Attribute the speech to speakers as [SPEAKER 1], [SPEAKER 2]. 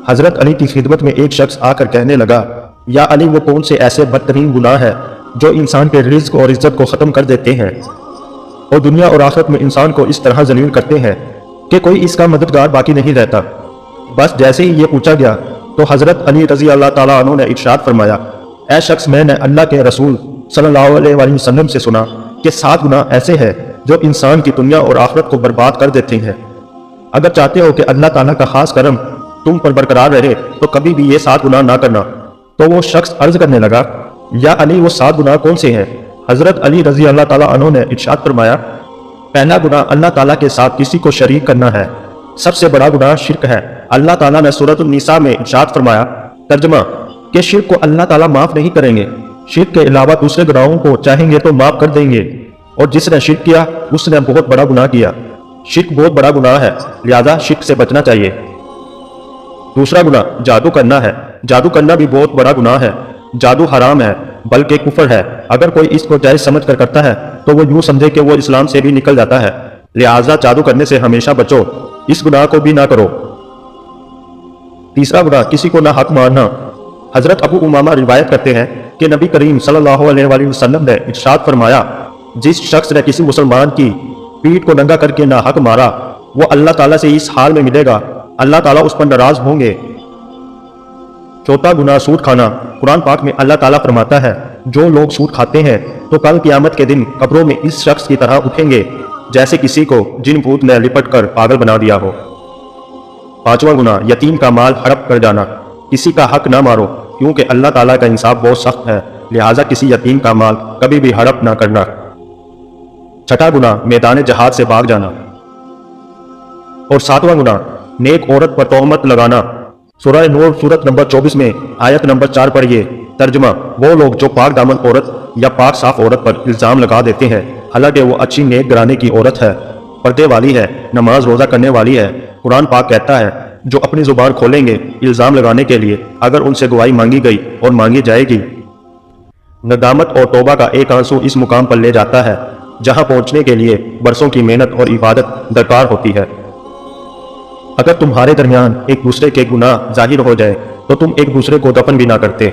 [SPEAKER 1] حضرت علی کی خدمت میں ایک شخص آ کر کہنے لگا، یا علی وہ کون سے ایسے بدترین گناہ ہے جو انسان کے رزق اور عزت کو ختم کر دیتے ہیں اور دنیا اور آخرت میں انسان کو اس طرح ذلیل کرتے ہیں کہ کوئی اس کا مددگار باقی نہیں رہتا۔ بس جیسے ہی یہ پوچھا گیا تو حضرت علی رضی اللہ تعالیٰ عنہ نے ارشاد فرمایا، اے شخص، میں نے اللہ کے رسول صلی اللہ علیہ وآلہ وسلم سے سنا کہ 7 گناہ ایسے ہیں جو انسان کی دنیا اور آخرت کو برباد کر دیتے ہیں۔ اگر چاہتے ہو کہ اللہ تعالیٰ کا خاص کرم تم پر برقرار رہے تو کبھی بھی یہ 7 گناہ نہ کرنا۔ تو وہ شخص عرض کرنے لگا، یا علی وہ 7 گناہ کون سے ہیں؟ حضرت علی رضی اللہ تعالیٰ عنہ نے ارشاد فرمایا، پہلا گناہ اللہ تعالیٰ کے ساتھ کسی کو شریک کرنا ہے۔ سب سے بڑا گناہ شرک ہے۔ اللہ تعالیٰ نے سورۃ النساء میں ارشاد فرمایا، ترجمہ کہ شرک کو اللہ تعالیٰ معاف نہیں کریں گے، شرک کے علاوہ دوسرے گناہوں کو چاہیں گے تو معاف کر دیں گے، اور جس نے شرک کیا اس نے بہت بڑا گناہ کیا۔ شرک بہت بڑا گناہ ہے، لہذا شرک سے بچنا چاہیے۔ دوسرا گناہ جادو کرنا ہے۔ جادو کرنا بھی بہت بڑا گناہ ہے۔ جادو حرام ہے بلکہ کفر ہے۔ اگر کوئی اس کو جائز سمجھ کر کرتا ہے تو وہ یوں سمجھے کہ وہ اسلام سے بھی نکل جاتا ہے، لہذا جادو کرنے سے ہمیشہ بچو، اس گناہ کو بھی نہ کرو۔ تیسرا گناہ کسی کو نہ حق مارنا۔ حضرت ابو امامہ روایت کرتے ہیں کہ نبی کریم صلی اللہ علیہ وآلہ وسلم نے ارشاد فرمایا، جس شخص نے کسی مسلمان کی پیٹھ کو ننگا کر کے نہ حق مارا وہ اللہ تعالیٰ سے اس حال میں ملے گا، اللہ تعالیٰ اس پر ناراض ہوں گے۔ چوتھا گناہ سود کھانا۔ قرآن پاک میں اللہ تعالیٰ فرماتا ہے، جو لوگ سود کھاتے ہیں تو کل قیامت کے دن قبروں میں اس شخص کی طرح اٹھیں گے جیسے کسی کو جن بھوت نے لپٹ کر پاگل بنا دیا ہو۔ پانچواں گناہ یتیم کا مال ہڑپ کر جانا۔ کسی کا حق نہ مارو کیونکہ اللہ تعالیٰ کا انصاف بہت سخت ہے، لہٰذا کسی یتیم کا مال کبھی بھی ہڑپ نہ کرنا۔ چھٹا گناہ میدان جہاد سے بھاگ جانا۔ اور ساتواں گناہ نیک عورت پر تہمت لگانا۔ سورہ نور سورت نمبر 24 میں آیت نمبر 4 پڑھیے۔ ترجمہ وہ لوگ جو پاک دامن عورت یا پاک صاف عورت پر الزام لگا دیتے ہیں حالانکہ وہ اچھی نیک گھرانے کی عورت ہے، پردے والی ہے، نماز روزہ کرنے والی ہے۔ قرآن پاک کہتا ہے، جو اپنی زبان کھولیں گے الزام لگانے کے لیے اگر ان سے گواہی مانگی گئی اور مانگی جائے گی، ندامت اور توبہ کا ایک آنسو اس مقام پر لے جاتا ہے جہاں پہنچنے کے لیے برسوں کی محنت اور عبادت درکار ہوتی ہے۔ اگر تمہارے درمیان ایک دوسرے کے گناہ ظاہر ہو جائے تو تم ایک دوسرے کو دفن بھی نہ کرتے۔